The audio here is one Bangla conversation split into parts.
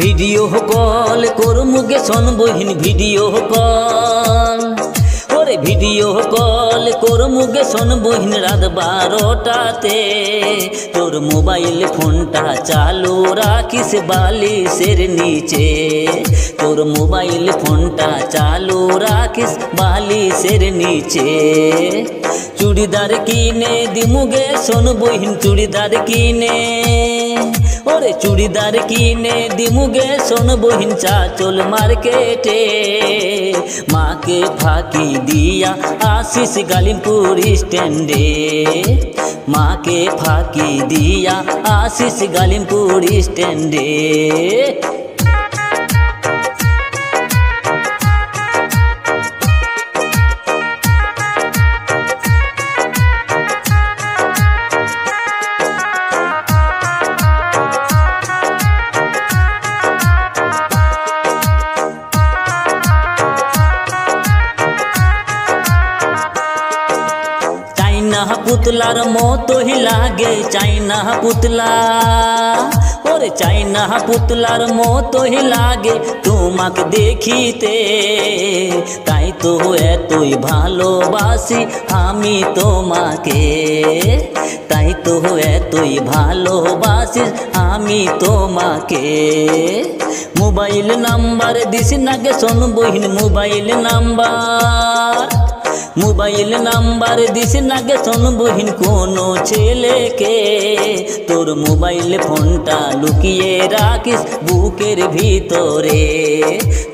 ভিডিও কল করমুগে শোন বহিন ভিডিও কল ওরে ভিডিও কল করমুগে শোন বহিন রাত 12টাতে তোর মোবাইল ফোনটা চালু রাখিস বালিশের নিচে তোর মোবাইল ফোনটা চালু রাখিস বালিশের নিচে চুড়িদার কিনে দিমুগে শোন বহিন চুড়িদার কিনে ওরে চুড়িদার কিনে দিমুগে শোন বহিন চাচল মার্কেটে মাকে ফাঁকি দিয়া আসিস গালিমপুর স্ট্যান্ডে মাকে ফাঁকি দিয়া আসিস গালিমপুর স্ট্যান্ডে चाइना पुतलार मतो ही लागे चाइना पुतला ओरे चाइना पुतलार मतो ही लागे तुम्हाके देखिते ताई तो एतोई भालोबासी आमी तोमाके ताई तो एतोई भालोबासी आमी तोमाके mobile number this Nage shown बहिन mobile number this Nage shown बहिन कोनो छेले के तोर मोबाइल फोनटा लुकिए राखिस बुकेर भीतरे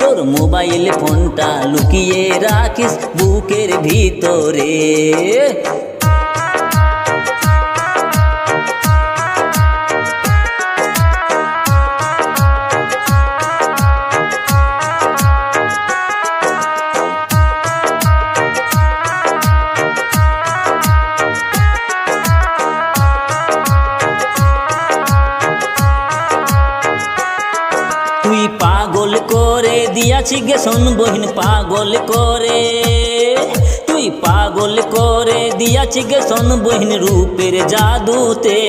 तोर मोबाइल फोनटा लुकिए राखिस बुकेर भीतरे তুই পাগল করে দিয়াছি গে শোন বহিন পাগল করে তুই পাগল করে দিয়াছি গে শোন বহিন রূপের জাদুতে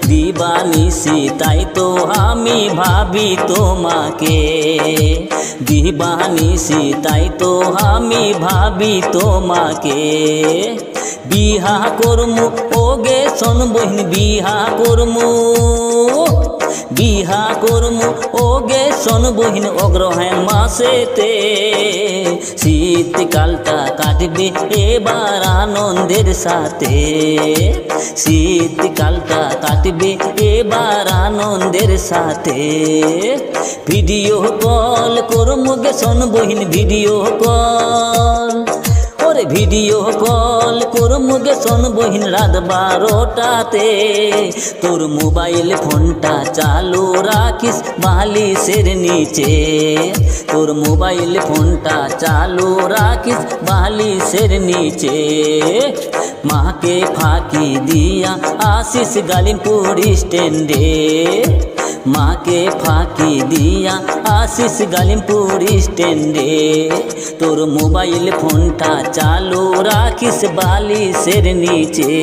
দিবানিশি তাই তো আমি ভাবি তোমাকে দিবানিশি তাই তো আমি ভাবি তোমাকে বিহা করমু ওগে শোন বহিন বিহা করমু ওগে শোন বহিন অগ্রহায়ণ মাসেতে শীতকালটা কাটবে এবার আনন্দের সাথে শীতকালটা কাটবে এবার আনন্দের সাথে ভিডিও কল করমুগে শোন বহিন ভিডিও কল ওরে ভিডিও কল করমুগে শোন বহিন রাত 12টাতে তোর মোবাইল ফোনটা চালু রাখিস বালিশের নিচে তোর মোবাইল ফোনটা চালু রাখিস বালিশের নিচে মাকে ফাঁকি দিয়া আসিস গালিমপুর স্ট্যান্ডে माके फाँकी दिया आशीष गालिमपुर स्टैंडे तोर मोबाइल फोनटा चालू राखिस बालिशेर नीचे।